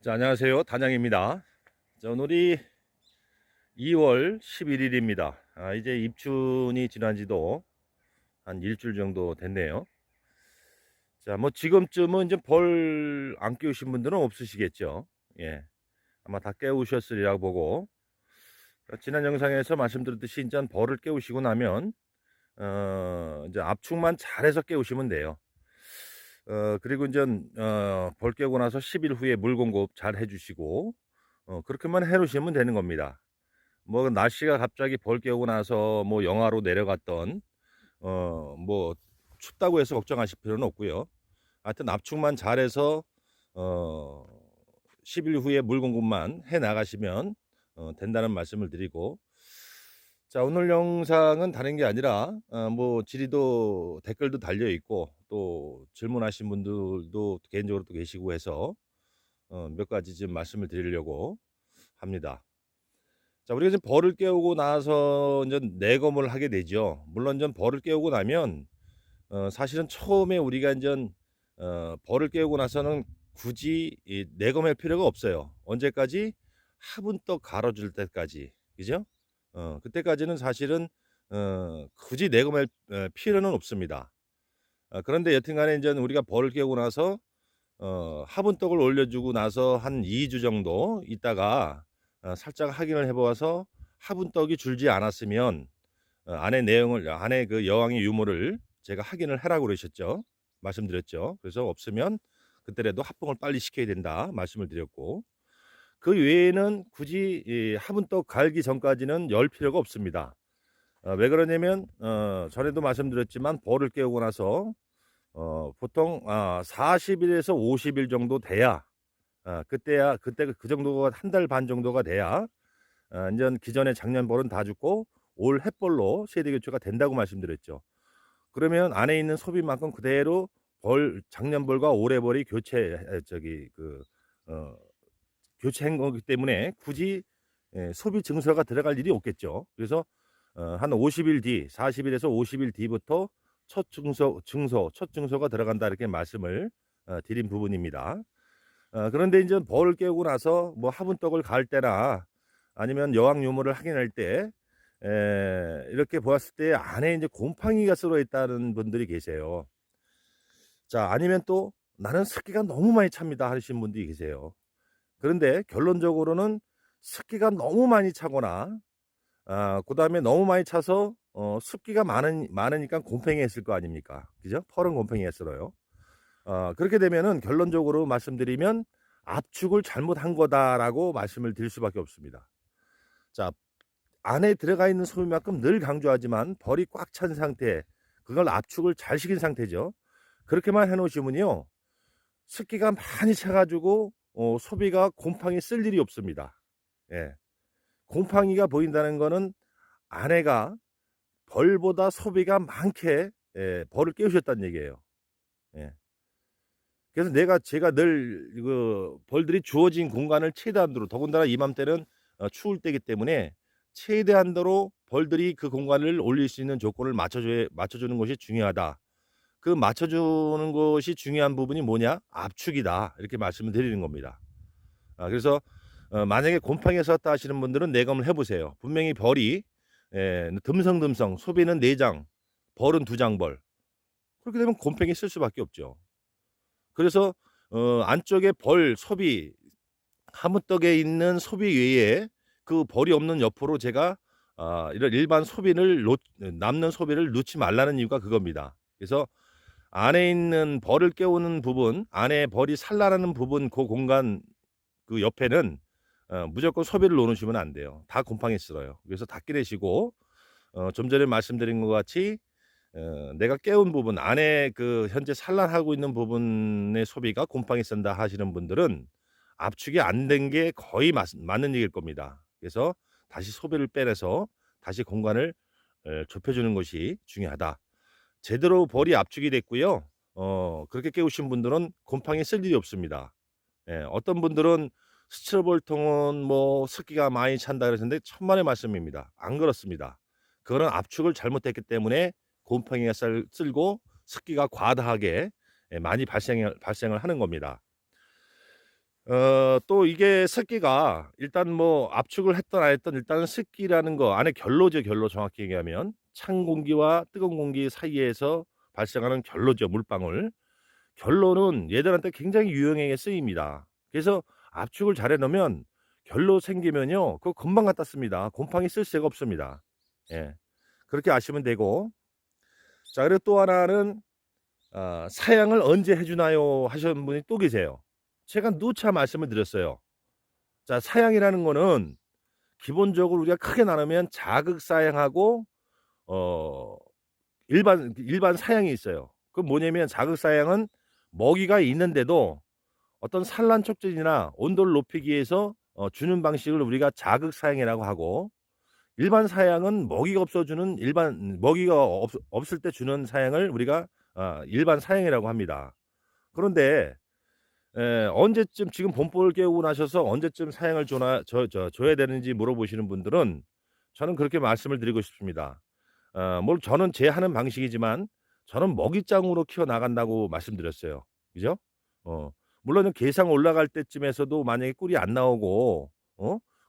자, 안녕하세요. 단양입니다. 자, 오늘이 2월 11일입니다. 이제 입춘이 지난 지도 한 일주일 정도 됐네요. 자, 뭐 지금쯤은 이제 벌 안 깨우신 분들은 없으시겠죠. 예. 아마 다 깨우셨으리라고 보고, 지난 영상에서 말씀드렸듯이 이제 벌을 깨우시고 나면, 이제 압축만 잘해서 깨우시면 돼요. 그리고 이제, 벌 깨고 나서 10일 후에 물 공급 잘 해주시고, 그렇게만 해 놓으시면 되는 겁니다. 뭐 날씨가 갑자기 벌 깨고 나서 뭐 영하로 내려갔던 뭐 춥다고 해서 걱정하실 필요는 없고요. 하여튼 압축만 잘해서 어 10일 후에 물 공급만 해 나가시면 된다는 말씀을 드리고, 자, 오늘 영상은 다른 게 아니라 뭐 질의도 댓글도 달려 있고 또 질문하신 분들도 개인적으로 또 계시고 해서 몇 가지 좀 말씀을 드리려고 합니다. 자, 우리가 이제 벌을 깨우고 나서 이제 내검을 하게 되죠. 물론 전 벌을 깨우고 나면 사실은 처음에 우리가 인제 벌을 깨우고 나서는 굳이 이 내검할 필요가 없어요. 언제까지? 화분떡 갈아줄 때까지. 그죠? 그때까지는 사실은 굳이 내검할 필요는 없습니다. 그런데 여튼간에 인제는 우리가 벌을 깨우고 나서 화분떡을 올려주고 나서 한 2주 정도 있다가 살짝 확인을 해 보아서 화분떡이 줄지 않았으면 안에 내용을, 안에 그 여왕의 유무를 제가 확인을 하라고 그러셨죠. 말씀드렸죠. 그래서 없으면 그때라도 합봉을 빨리 시켜야 된다 말씀을 드렸고, 그 외에는 굳이 이 화분떡 갈기 전까지는 열 필요가 없습니다. 왜 그러냐면 전에도 말씀드렸지만 벌을 깨우고 나서 보통 40 일에서 50일 정도 돼야, 그때야, 그때 그 정도가 한 달 반 정도가 돼야 인제는 기존의 작년 벌은 다 죽고 올 햇벌로 세대 교체가 된다고 말씀드렸죠. 그러면 안에 있는 소비만큼 그대로 작년 벌과 올해 벌이 어 교체한 거기 때문에 굳이 소비 증서가 들어갈 일이 없겠죠. 그래서 한 50일 뒤, 40 일에서 50일 뒤부터 첫 증서가 들어간다 이렇게 말씀을 드린 부분입니다. 그런데 인제 벌을 깨우고 나서 뭐 화분떡을 갈 때나 아니면 여왕 유무를 확인할 때 이렇게 보았을 때 안에 인제 곰팡이가 슬어 있다는 분들이 계세요. 자, 아니면 또 '나는 습기가 너무 많이 찹니다.' 하시는 분들이 계세요. 그런데 결론적으로는 습기가 너무 많이 차거나 그다음에 너무 많이 차서 습기가 많으니까 곰팡이가 있을 거 아닙니까? 그죠? 펄은 곰팡이가 슬어요. 그렇게 되면은 결론적으로 말씀드리면 '압축을 잘못한 거다.'라고 말씀을 드릴 수밖에 없습니다. 자, 안에 들어가 있는 소비만큼 늘 강조하지만 벌이 꽉 찬 상태, 그걸 압축을 잘 시킨 상태죠. 그렇게만 해 놓으시면요, 습기가 많이 차 가지고 소비가 곰팡이 쓸 일이 없습니다. 예. 곰팡이가 보인다는 거는 안에가 벌보다 소비가 많게 벌을 깨우셨다는 얘기예요. 예. 그래서 제가 늘 그 벌들이 주어진 공간을 최대한도로, 더군다나 이맘때는 추울 때이기 때문에 최대한도로 벌들이 그 공간을 올릴 수 있는 조건을 맞춰주는 것이 중요하다. 그 맞춰주는 것이 중요한 부분이 뭐냐? 압축이다. 이렇게 말씀을 드리는 겁니다. 그래서 만약에 곰팡이가 썼다 하시는 분들은 내검을 해 보세요. 분명히 벌이 듬성듬성, 소비는 4 장, 벌은 2 장 벌. 그렇게 되면 곰팡이 쓸 수밖에 없죠. 그래서 안쪽에 벌 소비, 화무떡에 있는 소비 외에 그 벌이 없는 옆으로 제가 이런 일반 소비를 남는 소비를 넣지 말라는 이유가 그겁니다. 그래서 안에 있는 벌을 깨우는 부분, 안에 벌이 산란하는 부분, 그 공간 그 옆에는 무조건 소비를 넣어 놓으시면 안 돼요. 다 곰팡이 쓸어요. 그래서 다 꺼내시고, 좀 전에 말씀드린 것 같이 내가 깨운 부분 안에 그 현재 산란하고 있는 부분의 소비가 곰팡이 쓴다 하시는 분들은 압축이 안 된 게 거의 맞는 얘기일 겁니다. 그래서 다시 소비를 빼내서 다시 공간을 좁혀 주는 것이 중요하다. 제대로 벌이 압축이 됐고요. 그렇게 깨우신 분들은 곰팡이 쓸 일이 없습니다. 예. 어떤 분들은 스티로볼통은 뭐 습기가 많이 찬다 그러셨는데 천만의 말씀입니다. 안 그렇습니다. 그거는 압축을 잘못했기 때문에 곰팡이가 쓸고 습기가 과다하게 많이 발생을 하는 겁니다. 또 이게 습기가 일단 뭐 압축을 했든 안 했든 일단은 습기라는 거 안에 결로죠, 결로 정확히 얘기하면. 찬 공기와 뜨거운 공기 사이에서 발생하는 결로죠, 물방울. 결로는 얘들한테 굉장히 유용하게 쓰입니다. 그래서 압축을 잘해 놓으면 결로 생기면요. 그거 금방 갖다 씁니다. 곰팡이 쓸 새가 없습니다. 예. 그렇게 아시면 되고. 자, 그리고 또 하나는 "사양을 언제 해 주나요?" 하시는 분이 또 계세요. 제가 누차 말씀을 드렸어요. 자, 사양이라는 거는 기본적으로 우리가 크게 나누면 자극 사양하고 어 일반 사양이 있어요. 그건 뭐냐면 자극 사양은 먹이가 있는데도 어떤 산란 촉진이나 온도를 높이기 위해서 주는 방식을 우리가 자극 사양이라고 하고, 일반 사양은 먹이가 없어 주는 일반 먹이가 없을 때 주는 사양을 우리가 일반 사양이라고 합니다. 그런데 언제쯤 지금 봄벌 깨우고 나셔서 언제쯤 사양을 줘야 되는지 물어보시는 분들은 저는 그렇게 말씀을 드리고 싶습니다. 물론 저는 제 하는 방식이지만 저는 먹이장으로 키워나간다고 말씀드렸어요. 그죠? 어 물론은 계상 올라갈 때쯤에서도 만약에 꿀이 안 나오고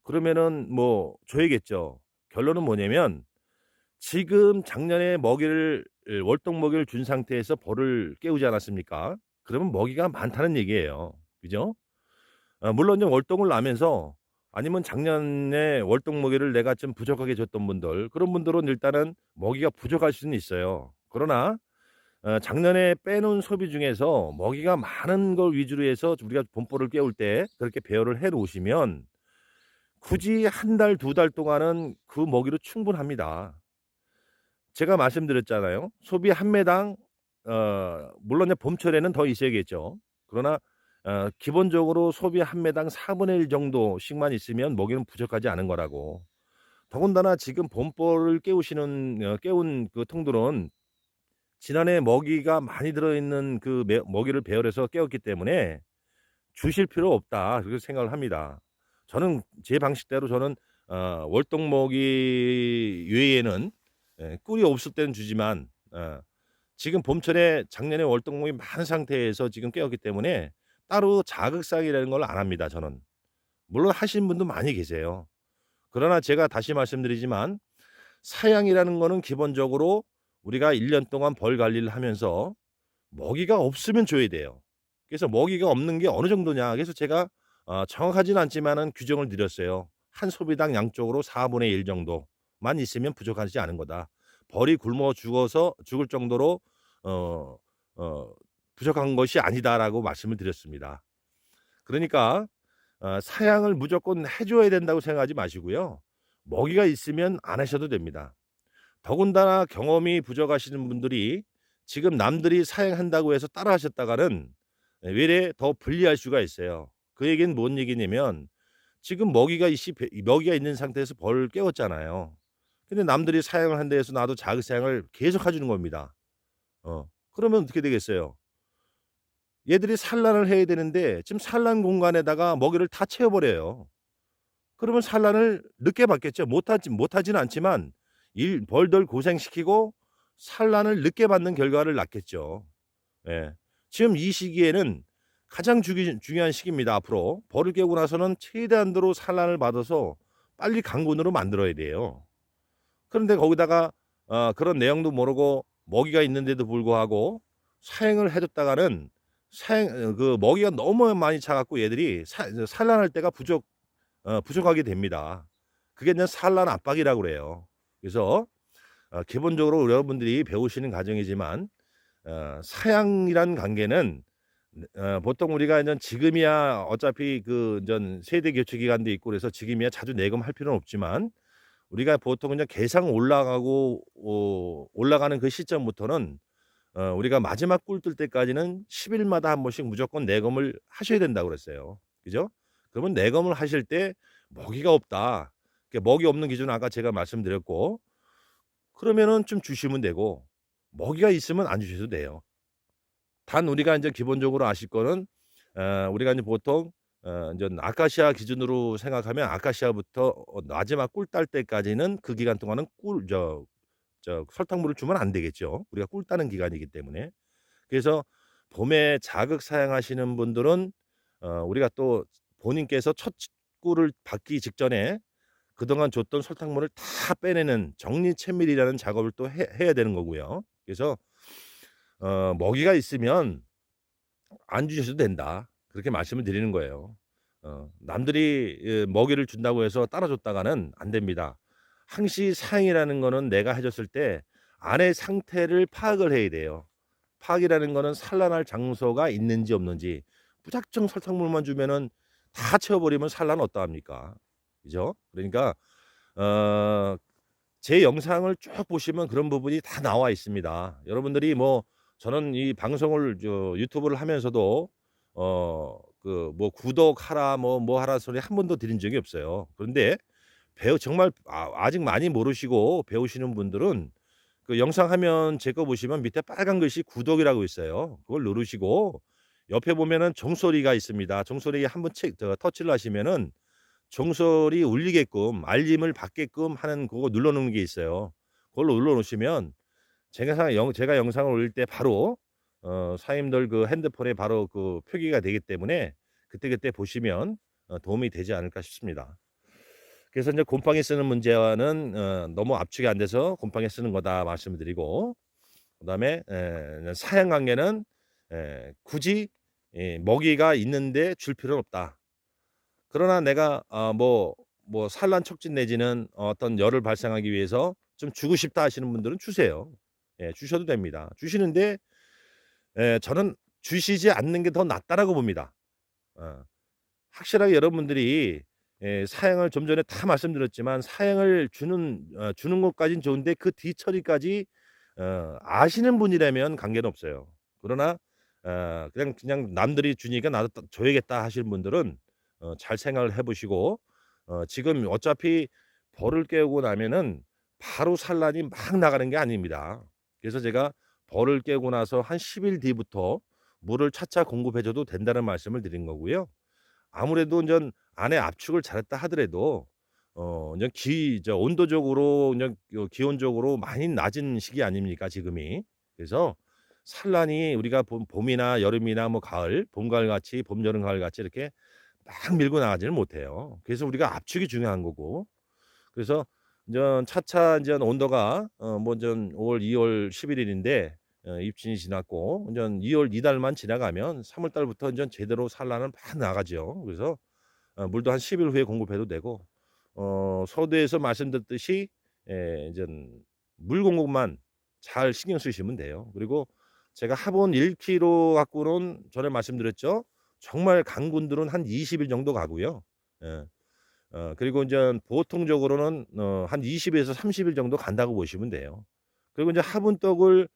그러면은 뭐 줘야겠죠. 결론은 뭐냐면 지금 작년에 먹이를 월동 먹이를 준 상태에서 벌을 깨우지 않았습니까? 그러면 먹이가 많다는 얘기예요. 그죠? 물론 좀 월동을 나면서 아니면 작년에 월동 먹이를 내가 좀 부족하게 줬던 분들, 그런 분들은 일단은 먹이가 부족할 수는 있어요. 그러나 작년에 빼놓은 소비 중에서 먹이가 많은 걸 위주로 해서 우리가 봄벌을 깨울 때 그렇게 배열을 해 놓으시면 굳이 한 달, 두 달 동안은 그 먹이로 충분합니다. 제가 말씀드렸잖아요. 소비 한 매당 물론 이제 봄철에는 더 있어야겠죠. 그러나 기본적으로 소비 한 매당 4분의 1 정도씩만 있으면 먹이는 부족하지 않은 거라고. 더군다나 지금 봄벌을 깨운 그 통들은 지난해 먹이가 많이 들어있는 그 먹이를 배열해서 깨웠기 때문에 '주실 필요 없다.' 그렇게 생각을 합니다. 저는 제 방식대로 저는 월동 먹이 외에는 꿀이 없을 때는 주지만 지금 봄철에 작년에 월동 먹이 많은 상태에서 지금 깨웠기 때문에 따로 자극상이라는 걸 안 합니다, 저는. 물론 하시는 분도 많이 계세요. 그러나 제가 다시 말씀드리지만 사양이라는 거는 기본적으로 우리가 1년 동안 벌 관리를 하면서 먹이가 없으면 줘야 돼요. 그래서 먹이가 없는 게 어느 정도냐. 그래서 제가 정확하지는 않지만은 규정을 드렸어요. 한 소비당 양쪽으로 4분의 1 정도만 있으면 부족하지 않은 거다. 벌이 굶어 죽어서 죽을 정도로 어 부족한 것이 아니다라고 말씀을 드렸습니다. 그러니까 사양을 무조건 해 줘야 된다고 생각하지 마시고요. 먹이가 있으면 안 하셔도 됩니다. 더군다나 경험이 부족하시는 분들이 지금 남들이 사양한다고 해서 따라 하셨다가는 외래 더 불리할 수가 있어요. 그 얘기는 뭔 얘기냐면 지금 먹이가 있는 상태에서 벌을 깨웠잖아요. 근데 남들이 사양을 한다 해서 나도 자기 사양을 계속 해 주는 겁니다. 그러면 어떻게 되겠어요? 얘들이 산란을 해야 되는데 지금 산란 공간에다가 먹이를 다 채워 버려요. 그러면 산란을 늦게 받겠죠. 못하지는 않지만 벌들 고생시키고 산란을 늦게 받는 결과를 낳겠죠. 예. 지금 이 시기에는 가장 중요한 시기입니다, 앞으로. 벌을 깨고 나서는 최대한도로 산란을 받아서 빨리 강군으로 만들어야 돼요. 그런데 거기다가 그런 내용도 모르고 먹이가 있는데도 불구하고 사행을 해 줬다가는 그 먹이가 너무 많이 차 갖고 얘들이 산란할 때가 부족하게 됩니다. 그게 이제 산란 압박이라고 그래요. 그래서 기본적으로 여러분들이 배우시는 과정이지만 사양이란 관계는 보통 우리가 이제 지금이야 어차피 그 인전 세대 교체 기간도 있고 그래서 지금이야 자주 내검할 필요는 없지만 우리가 보통 그냥 계상 올라가는 그 시점부터는 우리가 마지막 꿀 뜰 때까지는 10 일마다 한 번씩 무조건 내검을 하셔야 된다고 그랬어요. 그죠? 그러면 내검을 하실 때 먹이가 없다. 먹이 없는 기준은 아까 제가 말씀드렸고, 그러면은 좀 주시면 되고 먹이가 있으면 안 주셔도 돼요. 단 우리가 인제 기본적으로 아실 거는 우리가 인제 보통 인전 아카시아 기준으로 생각하면 아카시아부터 마지막 꿀 딸 때까지는 그 기간 동안은 설탕물을 주면 안 되겠죠. 우리가 꿀 따는 기간이기 때문에. 그래서 봄에 자극 사용하시는 분들은 우리가 또 본인께서 첫 꿀을 받기 직전에 그동안 줬던 설탕물을 다 빼내는 정리채밀이라는 작업을 또 해야 되는 거고요. 그래서 먹이가 있으면 안 주셔도 된다. 그렇게 말씀을 드리는 거예요. 남들이 먹이를 준다고 해서 따라 줬다가는 안 됩니다. 항시 사행이라는 거는 내가 해 줬을 때 안의 상태를 파악을 해야 돼요. 파악이라는 거는 산란할 장소가 있는지 없는지. 무작정 설탕물만 주면은 다 채워 버리면 산란은 어떠합니까? 그죠? 그러니까 어 제 영상을 쭉 보시면 그런 부분이 다 나와 있습니다. 여러분들이 뭐 저는 이 방송을 유튜브를 하면서도 뭐 구독하라 뭐 하라 소리 한 번도 드린 적이 없어요. 그런데 정말 아직 많이 모르시고 배우시는 분들은 그 영상 화면 제 거 보시면 밑에 빨간 글씨 구독이라고 있어요. 그걸 누르시고 옆에 보면은 종소리가 있습니다. 종소리에 한번 터치를 하시면은 종소리 울리게끔 알림을 받게끔 하는 그거 눌러 놓는 게 있어요. 그걸로 눌러 놓으시면 제가 영상을 올릴 때 바로 사임들 그 핸드폰에 바로 그 표기가 되기 때문에 그때그때 보시면 도움이 되지 않을까 싶습니다. 그래서 이제 곰팡이 쓰는 문제와는 너무 압축이 안 돼서 곰팡이 쓰는 거다 말씀을 드리고, 그다음에 사양 관계는 굳이 먹이가 있는데 줄 필요는 없다. 그러나 내가 뭐 산란 촉진 내지는 어떤 열을 발생하기 위해서 좀 주고 싶다 하시는 분들은 주세요. 예, 주셔도 됩니다. 주시는데 저는 주시지 않는 게 더 낫다라고 봅니다. 확실하게 여러분들이 사양을 좀 전에 다 말씀드렸지만 사양을 주는 것까진 좋은데 그 뒤처리까지 아시는 분이라면 관계는 없어요. 그러나 그냥 남들이 주니까 나도 줘야겠다 하시는 분들은 잘 생각을 해 보시고 지금 어차피 벌을 깨우고 나면은 바로 산란이 막 나가는 게 아닙니다. 그래서 제가 벌을 깨고 나서 한 10일 뒤부터 물을 차차 공급해 줘도 된다는 말씀을 드린 거고요. 아무래도 인전 안에 압축을 잘했다 하더라도 인제 온도적으로 인제 기온적으로 많이 낮은 시기 아닙니까 지금이. 그래서 산란이 우리가 봄이나 여름이나 뭐 가을, 봄, 가을 같이 봄, 여름, 가을 같이 이렇게 막 밀고 나가지는 못해요. 그래서 우리가 압축이 중요한 거고, 그래서 인전 차차 인전 온도가 뭐 인전 5 월, 2 월 11 일인데 입춘이 지났고 인전 2월 이달만 지나가면 3월 달부터 인전 제대로 산란은 막 나가죠. 그래서 물도 한 10일 후에 공급해도 되고, 서두에서 말씀드렸듯이 인전 물 공급만 잘 신경 쓰시면 돼요. 그리고 제가 화분 1 킬로 갖고는 전에 말씀드렸죠. 정말 강군들은 한 20일 정도 가고요. 예. 그리고 인제 보통적으로는 한 20 에서 30일 정도 간다고 보시면 돼요. 그리고 인제 화분떡을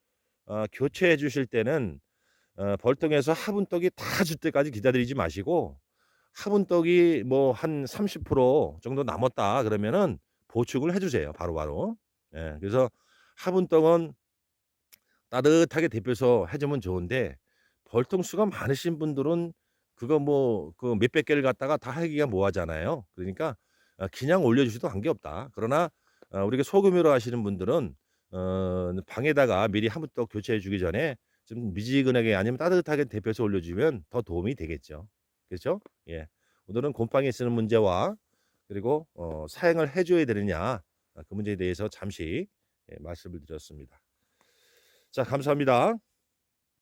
교체해 주실 때는 벌통에서 화분떡이 다 줄 때까지 기다리지 마시고, 화분떡이 뭐 한 30% 정도 남았다 그러면은 보충을 해 주세요 바로바로. 예. 그래서 화분떡은 따뜻하게 데펴서 해 주면 좋은데 벌통 수가 많으신 분들은 그거 뭐 그 몇백 개를 갖다가 다 하기가 뭐하잖아요. 그러니까 그냥 올려 주셔도 관계없다. 그러나 우리가 소규모로 하시는 분들은 방에다가 미리 화분떡 교체해 주기 전에 좀 미지근하게 아니면 따뜻하게 데펴서 올려 주면 더 도움이 되겠죠. 그렇죠? 예. 오늘은 곰팡이 쓰는 문제와 그리고 사행을 해 줘야 되느냐, 그 문제에 대해서 잠시 말씀을 드렸습니다. 자, 감사합니다.